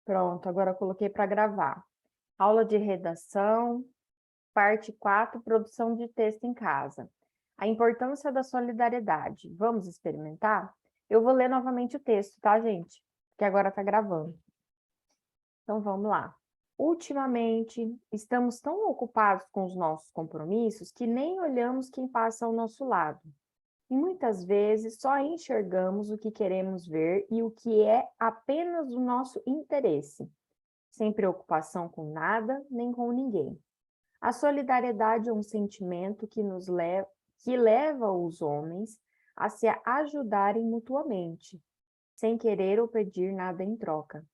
Pronto, agora eu coloquei para gravar. Aula de redação, parte 4, produção de texto em casa. A importância da solidariedade. Vamos experimentar? Eu vou ler novamente o texto, tá, gente? Que agora está gravando. Então, vamos lá. Ultimamente, estamos tão ocupados com os nossos compromissos que nem olhamos quem passa ao nosso lado. E muitas vezes só enxergamos o que queremos ver e o que é apenas o nosso interesse, sem preocupação com nada nem com ninguém. A solidariedade é um sentimento que leva os homens a se ajudarem mutuamente, sem querer ou pedir nada em troca.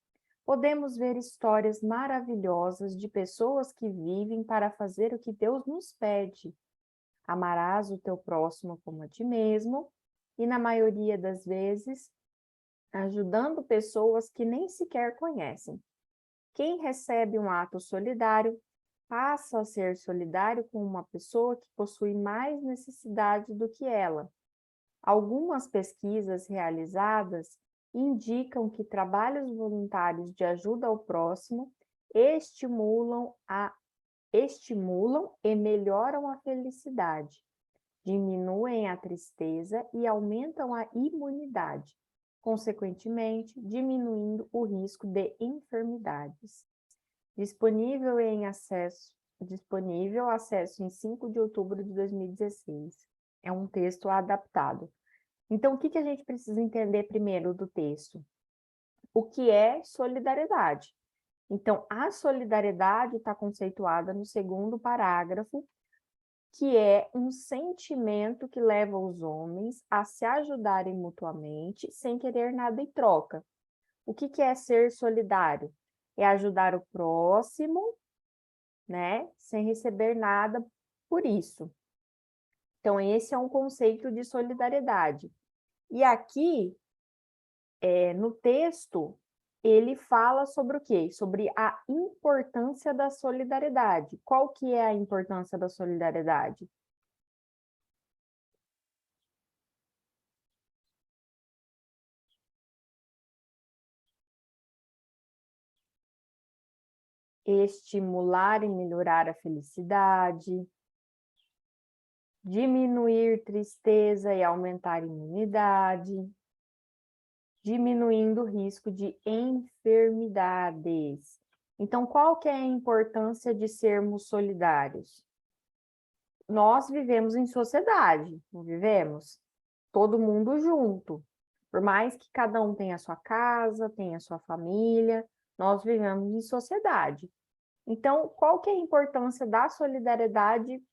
Podemos ver histórias maravilhosas de pessoas que vivem para fazer o que Deus nos pede. Amarás o teu próximo como a ti mesmo, e na maioria das vezes, ajudando pessoas que nem sequer conhecem. Quem recebe um ato solidário passa a ser solidário com uma pessoa que possui mais necessidade do que ela. Algumas pesquisas realizadas indicam que trabalhos voluntários de ajuda ao próximo estimulam e melhoram a felicidade, diminuem a tristeza e aumentam a imunidade, consequentemente, diminuindo o risco de enfermidades. Disponível acesso em 5 de outubro de 2016. É um texto adaptado. Então, o que a gente precisa entender primeiro do texto? O que é solidariedade? Então, a solidariedade está conceituada no segundo parágrafo, que é um sentimento que leva os homens a se ajudarem mutuamente sem querer nada em troca. O que é ser solidário? É ajudar o próximo, né, sem receber nada por isso. Então, esse é um conceito de solidariedade. E aqui, no texto, ele fala sobre o quê? Sobre a importância da solidariedade. Qual que é a importância da solidariedade? Estimular e melhorar a felicidade, diminuir tristeza e aumentar a imunidade, diminuindo o risco de enfermidades. Então, qual que é a importância de sermos solidários? Nós vivemos em sociedade, não vivemos? Todo mundo junto. Por mais que cada um tenha a sua casa, tenha a sua família, nós vivemos em sociedade. Então, qual que é a importância da solidariedade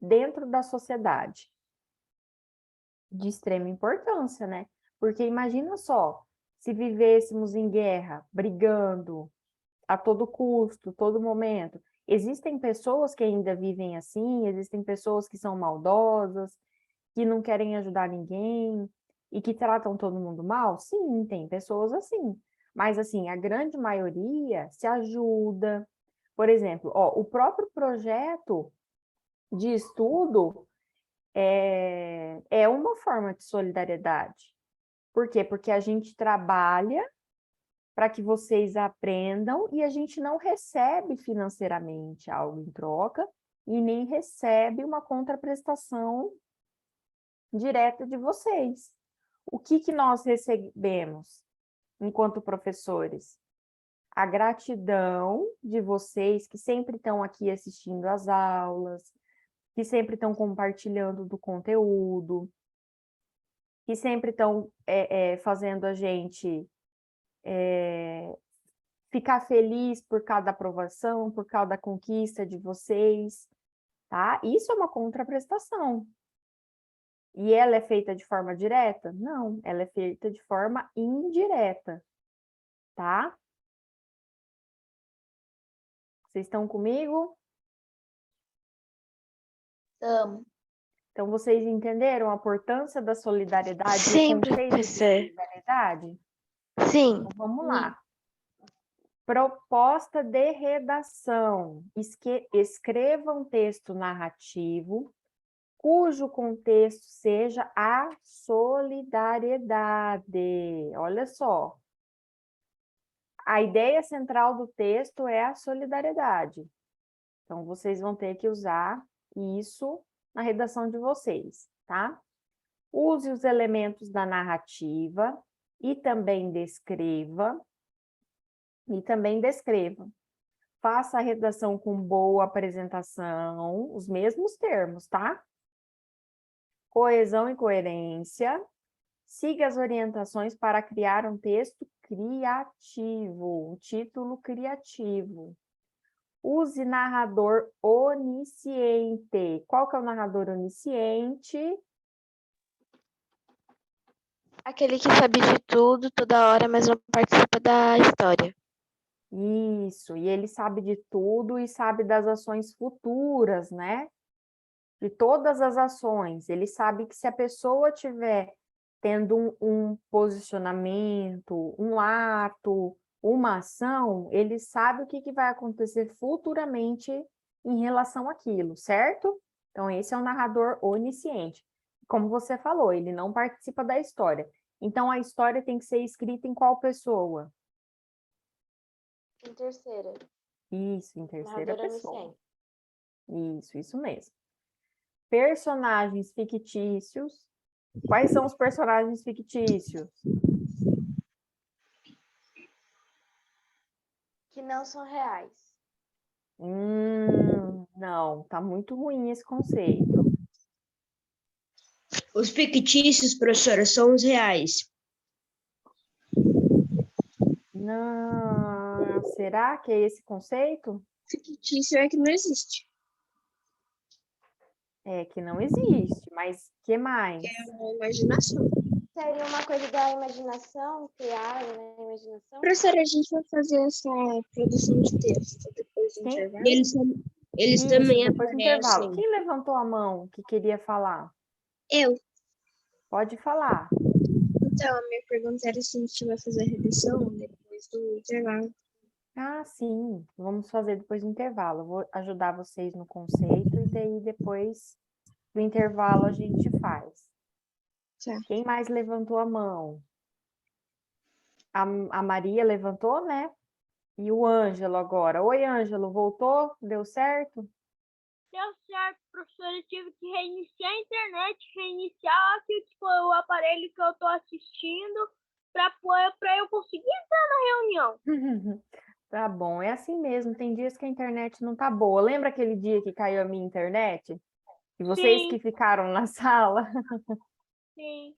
dentro da sociedade? De extrema importância, né? Porque imagina só, se vivêssemos em guerra, brigando a todo custo, todo momento. Existem pessoas que ainda vivem assim, existem pessoas que são maldosas, que não querem ajudar ninguém e que tratam todo mundo mal? Sim, tem pessoas assim. Mas assim, a grande maioria se ajuda. Por exemplo, ó, o próprio projeto de estudo é uma forma de solidariedade. Por quê? Porque a gente trabalha para que vocês aprendam e a gente não recebe financeiramente algo em troca e nem recebe uma contraprestação direta de vocês. O que nós recebemos enquanto professores? A gratidão de vocês que sempre estão aqui assistindo às aulas, que sempre estão compartilhando do conteúdo, que sempre estão fazendo a gente ficar feliz por cada aprovação, por cada conquista de vocês, tá? Isso é uma contraprestação. E ela é feita de forma direta? Não, ela é feita de forma indireta, tá? Vocês estão comigo? Então, vocês entenderam a importância da solidariedade e o Sim, conceito de professor. solidariedade? Sim. Então, vamos lá. Proposta de redação. Escreva um texto narrativo cujo contexto seja a solidariedade. Olha só. a ideia central do texto é a solidariedade. Então, vocês vão ter que usar isso na redação de vocês, tá? Use os elementos da narrativa e também descreva. Faça a redação com boa apresentação, os mesmos termos, tá? Coesão e coerência. Siga as orientações para criar um texto criativo, um título criativo. Use narrador onisciente. Qual que é o narrador onisciente? Aquele que sabe de tudo, toda hora, mas não participa da história. Isso, e ele sabe de tudo e sabe das ações futuras, né? De todas as ações. Ele sabe que se a pessoa tiver tendo um posicionamento, um ato, uma ação, ele sabe o que vai acontecer futuramente em relação àquilo, certo? Então, esse é o narrador onisciente. Como você falou, ele não participa da história. Então, a história tem que ser escrita em qual pessoa? Em terceira, Isso, em terceira narrador pessoa. onisciente. Isso mesmo. Personagens fictícios. Quais são os personagens fictícios? Que não são reais. Não, tá muito ruim esse conceito. Os fictícios, professora, são os reais. Não, será que é esse conceito? Fictício é que não existe. É que não existe, mas que mais? É uma imaginação. Seria uma coisa da imaginação, criada, né? Imaginação. Professora, a gente vai fazer essa produção de texto depois do Quem? intervalo? Eles Isso, também depois do intervalo. aparecem. Quem levantou a mão que queria falar? Eu. Pode falar. Então, a minha pergunta era se a gente vai fazer a redação depois do intervalo. Ah, sim, vamos fazer depois do intervalo. Eu vou ajudar vocês no conceito e daí depois do intervalo a gente faz. Tá. Quem mais levantou a mão? A Maria levantou, né? E o Ângelo agora. Oi, Ângelo, voltou? Deu certo? Deu certo, professor. Eu tive que reiniciar a internet, reiniciar aqui, tipo, o aparelho que eu tô assistindo para eu conseguir entrar na reunião. Tá bom, é assim mesmo. Tem dias que a internet não tá boa. Lembra aquele dia que caiu a minha internet? E vocês que Sim, ficaram na sala? sim.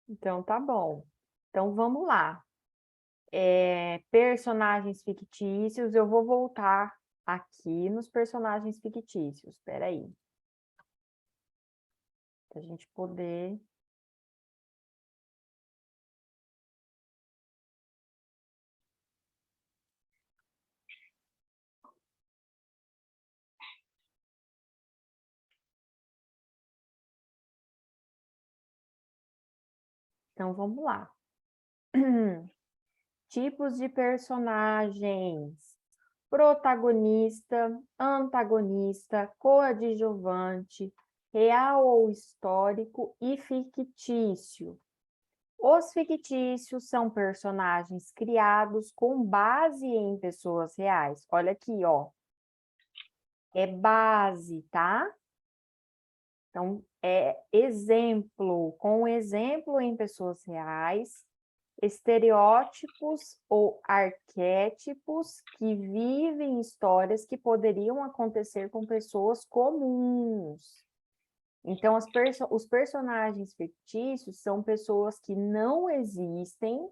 Então tá bom. Então vamos lá. Personagens fictícios, eu vou voltar aqui nos personagens fictícios. Espera aí. Para a gente poder. Então vamos lá. Tipos de personagens: protagonista, antagonista, coadjuvante, real ou histórico e fictício. Os fictícios são personagens criados com base em pessoas reais. Olha aqui, ó. É base, tá? Então, é exemplo, com exemplo em pessoas reais, estereótipos ou arquétipos que vivem histórias que poderiam acontecer com pessoas comuns. Então, os personagens fictícios são pessoas que não existem,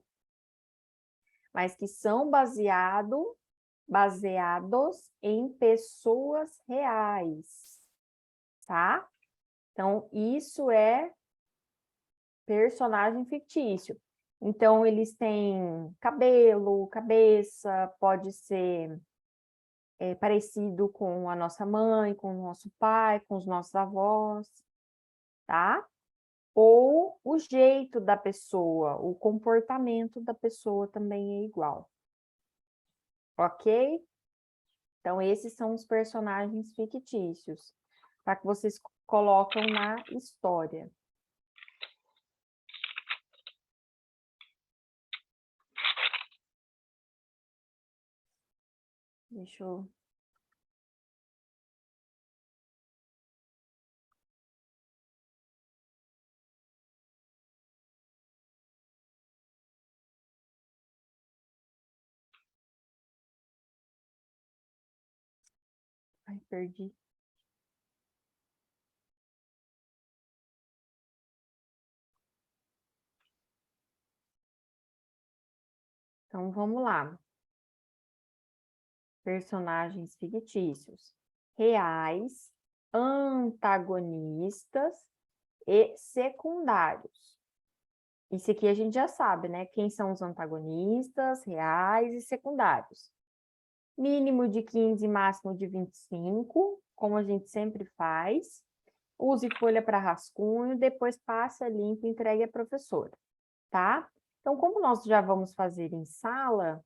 mas que são baseados em pessoas reais, tá? Então, isso é personagem fictício. Então, eles têm cabelo, cabeça, pode ser parecido com a nossa mãe, com o nosso pai, com os nossos avós, tá? Ou o jeito da pessoa, o comportamento da pessoa também é igual. Ok? Então, esses são os personagens fictícios, para que vocês colocam na história. Deixa eu... Ai, perdi. Então, vamos lá. Personagens fictícios. Reais, antagonistas e secundários. Isso aqui a gente já sabe, né? Quem são os antagonistas, reais e secundários. Mínimo de 15, máximo de 25, como a gente sempre faz. Use folha para rascunho, depois passe a limpo e entregue à professora, tá? Então, como nós já vamos fazer em sala,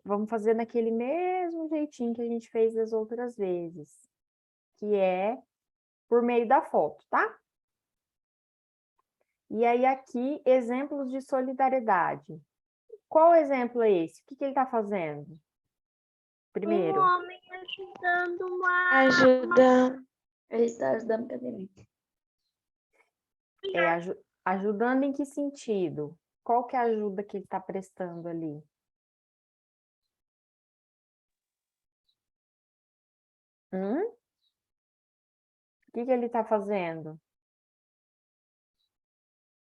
vamos fazer naquele mesmo jeitinho que a gente fez das outras vezes, que é por meio da foto, tá? E aí, aqui, exemplos de solidariedade. Qual exemplo é esse? O que ele está fazendo? Um Primeiro, homem ajudando uma... Ajuda. Ele está ajudando cadeirante. ajudando em que sentido? Qual que é a ajuda que ele está prestando ali? O que ele está fazendo?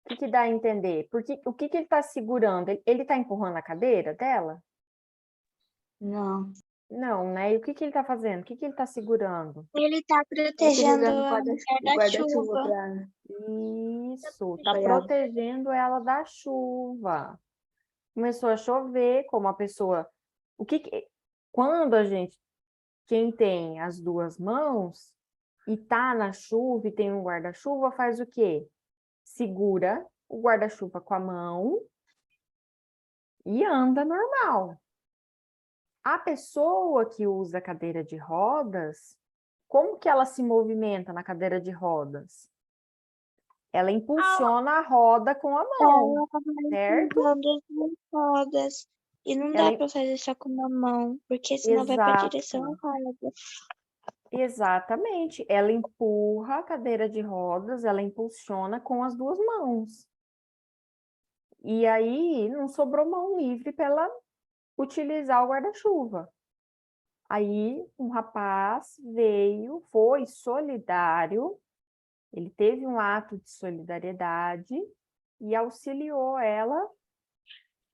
O que dá a entender? O que ele está segurando? Ele está empurrando a cadeira dela? Não. Não, né? E o que ele está fazendo? O que ele está segurando? Ele tá Ele tá protegendo jogando a mulher da guarda-chuva chuva. pra... Isso, está Apoiado. protegendo ela da chuva. Começou a chover, como a pessoa... Quando quem tem as duas mãos e tá na chuva e tem um guarda-chuva, faz o quê? Segura o guarda-chuva com a mão e anda normal. A pessoa que usa cadeira de rodas, como que ela se movimenta na cadeira de rodas? Ela impulsiona a roda com a mão, Ela vai certo? usando as duas rodas. E não Ela dá pra fazer só com uma mão, porque senão vai pra Exato. direção errada. Exatamente. Ela empurra a cadeira de rodas, ela impulsiona com as duas mãos. E aí não sobrou mão livre para ela utilizar o guarda-chuva. Aí um rapaz foi solidário, ele teve um ato de solidariedade e auxiliou ela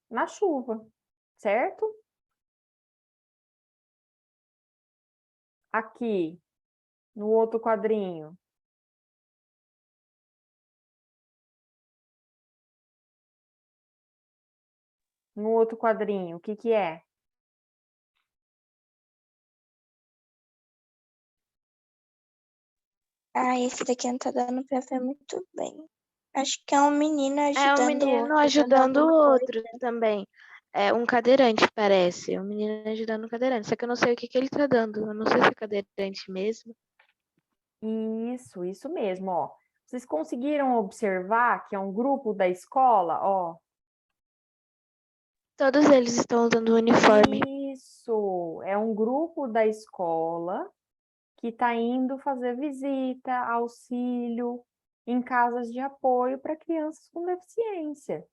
na chuva, certo? Aqui, no outro quadrinho. No outro quadrinho, o que que é? Ah, esse daqui não tá dando pra ver muito bem. Acho que é um menino É um ajudando o menino outro. ajudando o alguma outro também. É um cadeirante, parece. Um menino ajudando um cadeirante. Só que eu não sei o que ele tá dando. Eu não sei se é cadeirante mesmo. Isso mesmo, ó. Vocês conseguiram observar que é um grupo da escola, ó? Todos eles estão usando o uniforme. Isso, é um grupo da escola que está indo fazer visita, auxílio em casas de apoio para crianças com deficiência.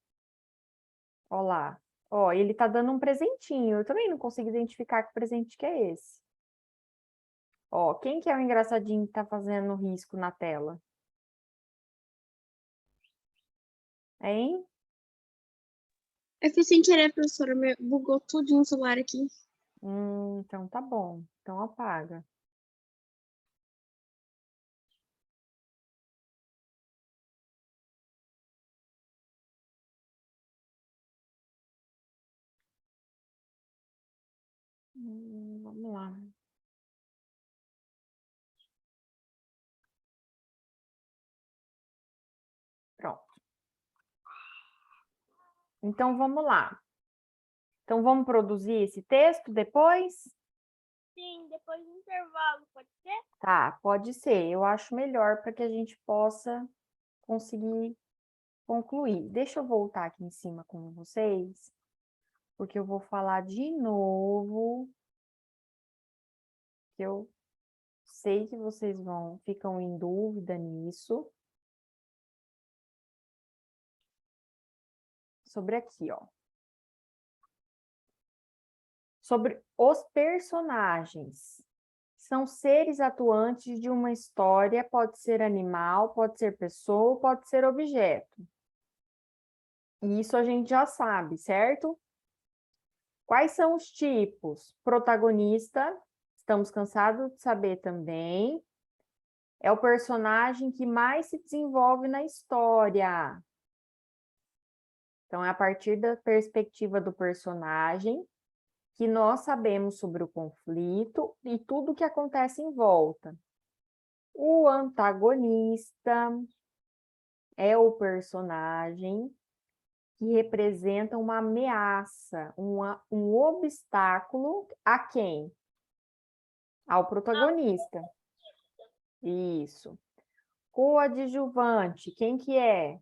Ó lá, ó, ele está dando um presentinho. Eu também não consigo identificar que presente que é esse. Ó, quem que é o engraçadinho que está fazendo risco na tela? Hein? Eu fiz sem querer, professora, bugou tudo no celular aqui. Então tá bom. Então apaga. Vamos lá. Pronto. Então vamos lá. Então vamos produzir esse texto depois? Sim, depois do intervalo, pode ser? Tá, pode ser. Eu acho melhor para que a gente possa conseguir concluir. Deixa eu voltar aqui em cima com vocês porque eu vou falar de novo, que eu sei que vocês ficam em dúvida nisso. Sobre aqui, ó. Sobre os personagens. São seres atuantes de uma história, pode ser animal, pode ser pessoa, pode ser objeto. E isso a gente já sabe, certo? Quais são os tipos? Protagonista, estamos cansados de saber também. É o personagem que mais se desenvolve na história. Então, é a partir da perspectiva do personagem que nós sabemos sobre o conflito e tudo o que acontece em volta. O antagonista é o personagem que representa uma ameaça, um obstáculo a quem? Ao protagonista. Isso. Coadjuvante, quem que é?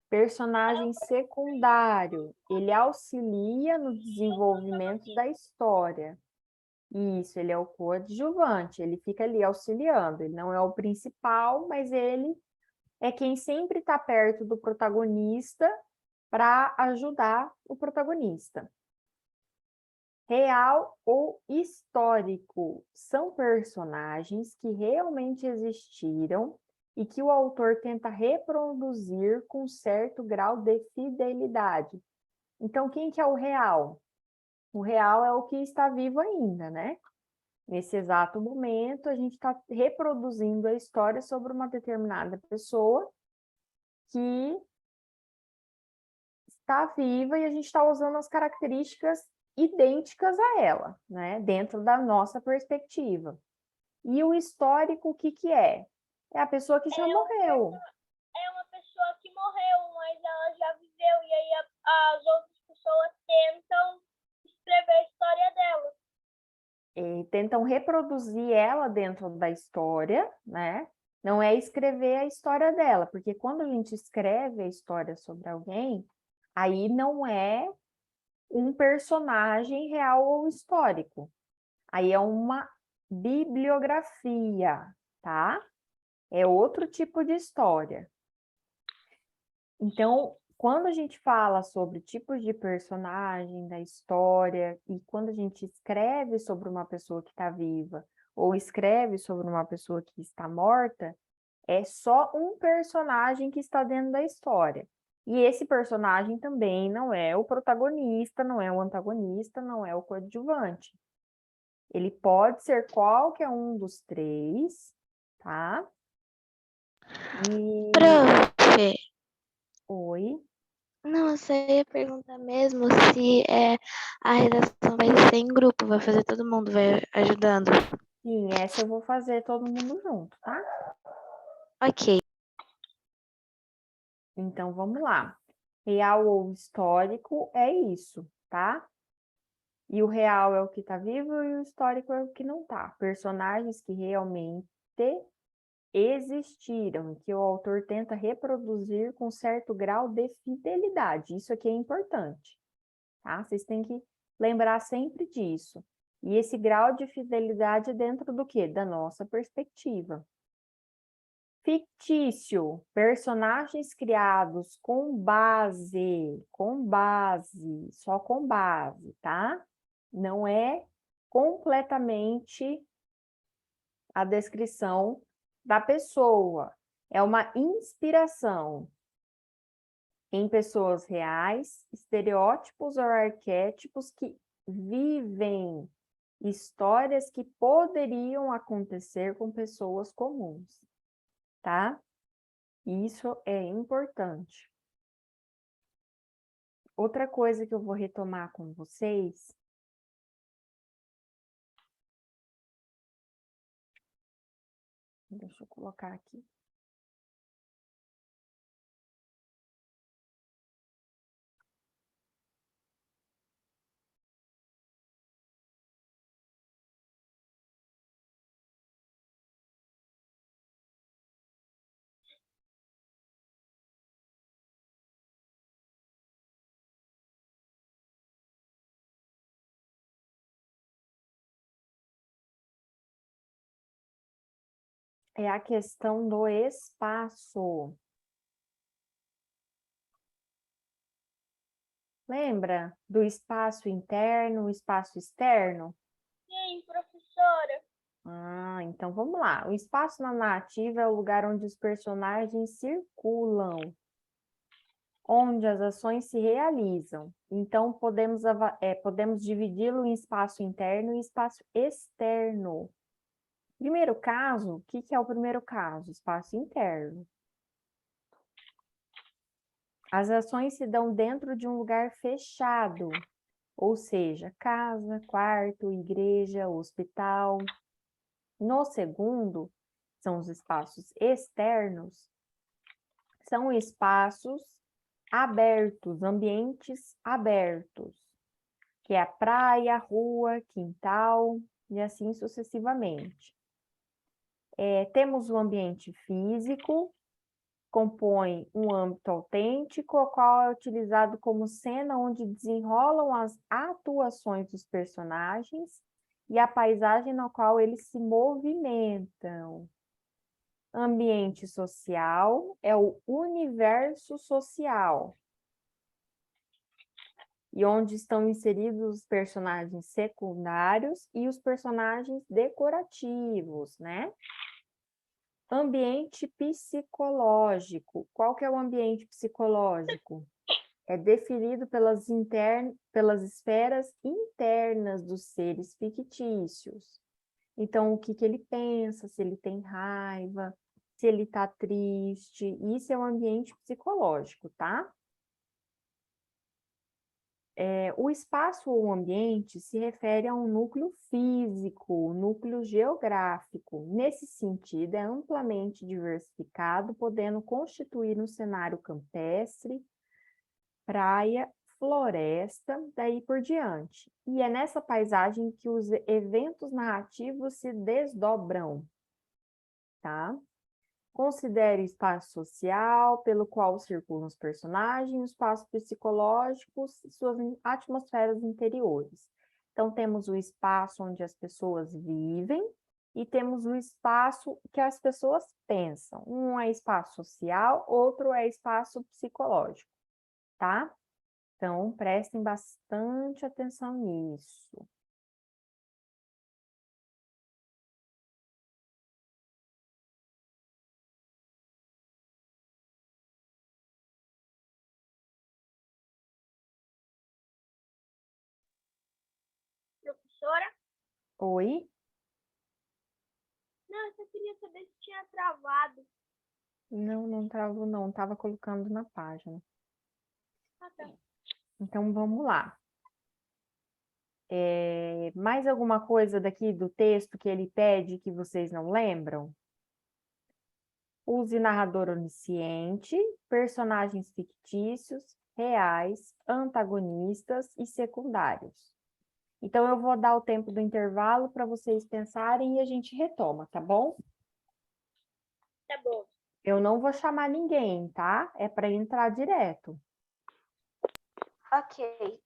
Personagem secundário. Ele auxilia no desenvolvimento da história. Isso, ele é o coadjuvante, ele fica ali auxiliando. Ele não é o principal, mas ele é quem sempre está perto do protagonista para ajudar o protagonista. Real ou histórico são personagens que realmente existiram e que o autor tenta reproduzir com certo grau de fidelidade. Então, quem que é o real? O real é o que está vivo ainda, né? Nesse exato momento, a gente está reproduzindo a história sobre uma determinada pessoa que está viva e a gente está usando as características idênticas a ela, né? Dentro da nossa perspectiva. E o histórico, o que que é? É a pessoa que já morreu. É uma pessoa que morreu, mas ela já viveu, e aí as outras pessoas tentam escrever a história dela. E tentam reproduzir ela dentro da história, né? Não é escrever a história dela, porque quando a gente escreve a história sobre alguém, aí não é um personagem real ou histórico. Aí é uma bibliografia, tá? É outro tipo de história. Então, quando a gente fala sobre tipos de personagem da história e quando a gente escreve sobre uma pessoa que está viva ou escreve sobre uma pessoa que está morta, é só um personagem que está dentro da história. E esse personagem também não é o protagonista, não é o antagonista, não é o coadjuvante. Ele pode ser qualquer um dos três, tá? E... Prof, Oi? não, eu só ia perguntar mesmo se a redação vai ser em grupo, vai fazer todo mundo, vai ajudando. Sim, essa eu vou fazer todo mundo junto, tá? Ok. Então, vamos lá. Real ou histórico é isso, tá? E o real é o que está vivo e o histórico é o que não está. Personagens que realmente existiram, que o autor tenta reproduzir com certo grau de fidelidade. Isso aqui é importante, tá? Vocês têm que lembrar sempre disso. E esse grau de fidelidade é dentro do quê? Da nossa perspectiva. Fictício, personagens criados só com base, tá? Não é completamente a descrição da pessoa. É uma inspiração em pessoas reais, estereótipos ou arquétipos que vivem histórias que poderiam acontecer com pessoas comuns, tá? Isso é importante. Outra coisa que eu vou retomar com vocês deixa eu colocar aqui. É a questão do espaço. Lembra do espaço interno, espaço externo? Sim, professora. Então vamos lá. O espaço na narrativa é o lugar onde os personagens circulam, onde as ações se realizam. Então, podemos dividi-lo em espaço interno e espaço externo. Primeiro caso, o que é o primeiro caso? Espaço interno. As ações se dão dentro de um lugar fechado, ou seja, casa, quarto, igreja, hospital. No segundo, são os espaços externos, são espaços abertos, ambientes abertos, que é a praia, rua, quintal e assim sucessivamente. Temos o ambiente físico, compõe um âmbito autêntico, o qual é utilizado como cena onde desenrolam as atuações dos personagens e a paisagem na qual eles se movimentam. Ambiente social é o universo social, e onde estão inseridos os personagens secundários e os personagens decorativos, né? Ambiente psicológico. Qual que é o ambiente psicológico? É definido pelas esferas internas dos seres fictícios. Então, o que ele pensa, se ele tem raiva, se ele está triste. Isso é um ambiente psicológico, tá? O espaço ou ambiente se refere a um núcleo físico, núcleo geográfico. Nesse sentido, é amplamente diversificado, podendo constituir um cenário campestre, praia, floresta, daí por diante. E é nessa paisagem que os eventos narrativos se desdobram, tá? Considere o espaço social pelo qual circulam os personagens, o espaço psicológico e suas atmosferas interiores. Então, temos o espaço onde as pessoas vivem e temos o espaço que as pessoas pensam. Um é espaço social, outro é espaço psicológico, tá? Então, prestem bastante atenção nisso. Professora? Oi? Não, eu só queria saber se tinha travado. Não, não travou não, estava colocando na página. Ah, tá. Então, vamos lá. Mais alguma coisa daqui do texto que ele pede que vocês não lembram? Use narrador onisciente, personagens fictícios, reais, antagonistas e secundários. Então, eu vou dar o tempo do intervalo para vocês pensarem e a gente retoma, tá bom? Tá bom. Eu não vou chamar ninguém, tá? É para entrar direto. Ok.